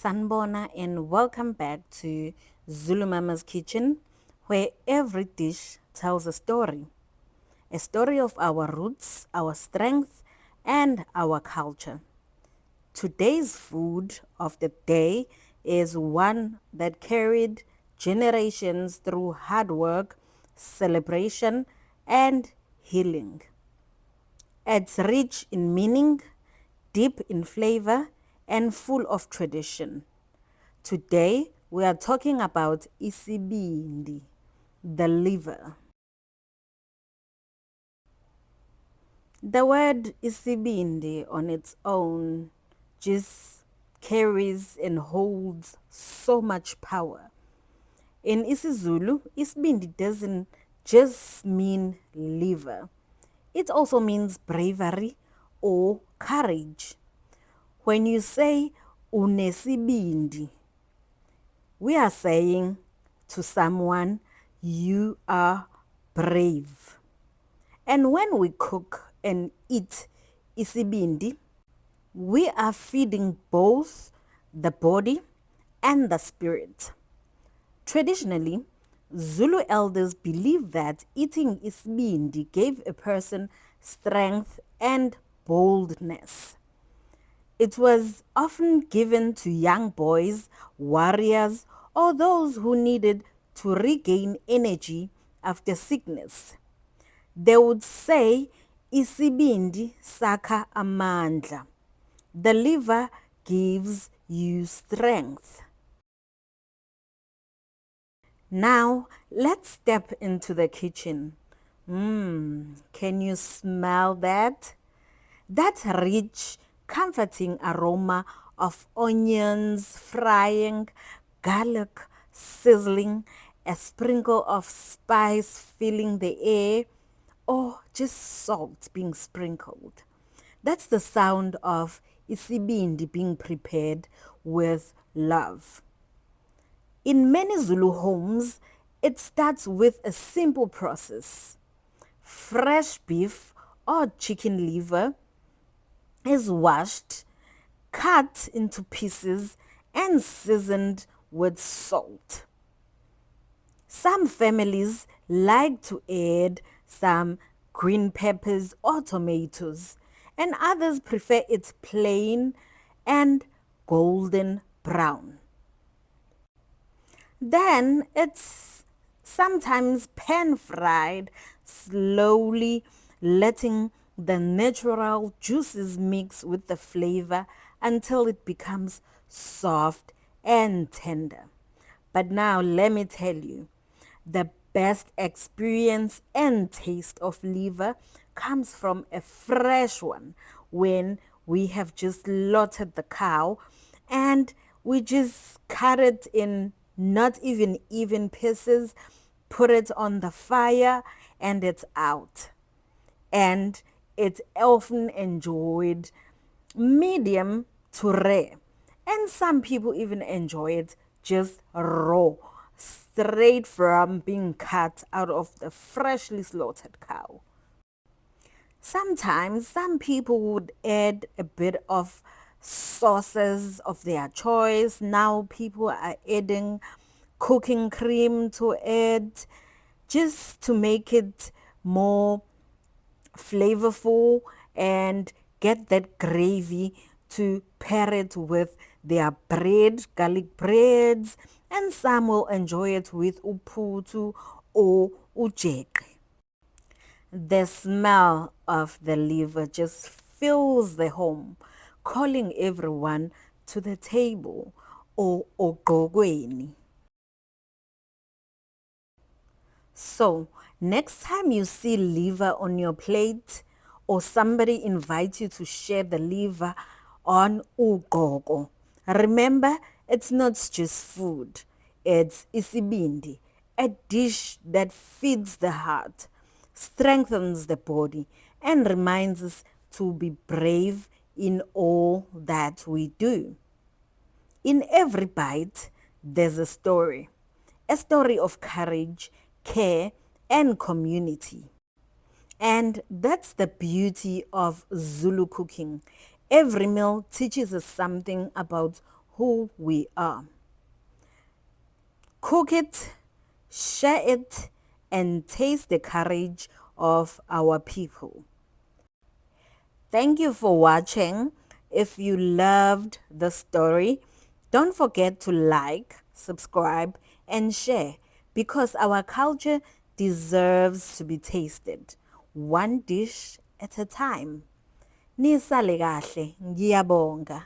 Sanbona and welcome back to Zulu Mama's Kitchen, where every dish tells a story of our roots, our strength, and our culture. Today's food of the day is one that carried generations through hard work, celebration, and healing. It's rich in meaning, deep in flavor, and full of tradition. Today, we are talking about Isibindi, the liver. The word Isibindi on its own just carries and holds so much power. In isiZulu, Isibindi doesn't just mean liver. It also means bravery or courage. When you say unesibindi, we are saying to someone, you are brave. And when we cook and eat isibindi, we are feeding both the body and the spirit. Traditionally, Zulu elders believe that eating isibindi gave a person strength and boldness. It was often given to young boys, warriors, or those who needed to regain energy after sickness. They would say, Isibindi saka amandla. The liver gives you strength. Now, let's step into the kitchen. Can you smell that? That rich, comforting aroma of onions frying, garlic sizzling, a sprinkle of spice filling the air, or just salt being sprinkled. That's the sound of isibindi being prepared with love. In many Zulu homes, it starts with a simple process. Fresh beef or chicken liver is washed, cut into pieces, and seasoned with salt. Some families like to add some green peppers or tomatoes, and others prefer it plain and golden brown. Then it's sometimes pan fried, slowly letting the natural juices mix with the flavor until it becomes soft and tender. But now let me tell you, the best experience and taste of liver comes from a fresh one when we have just slaughtered the cow and we just cut it in not even pieces, put it on the fire, and it's out. And it's often enjoyed medium to rare. And some people even enjoy it just raw, straight from being cut out of the freshly slaughtered cow. Sometimes some people would add a bit of sauces of their choice. Now people are adding cooking cream to it just to make it more flavorful and get that gravy to pair it with their bread, garlic breads, and some will enjoy it with uputu or ujeke. The smell of the liver just fills the home, calling everyone to the table or ogogweni. So, next time you see liver on your plate or somebody invites you to share the liver on ugogo, remember it's not just food, it's isibindi, a dish that feeds the heart, strengthens the body, and reminds us to be brave in all that we do. In every bite, there's a story of courage, care, and community. And that's the beauty of Zulu cooking. Every meal teaches us something about who we are. Cook it, share it, and taste the courage of our people. Thank you for watching. If you loved the story, don't forget to like, subscribe, and share because our culture deserves to be tasted, one dish at a time. Nisale kahle, ngiyabonga.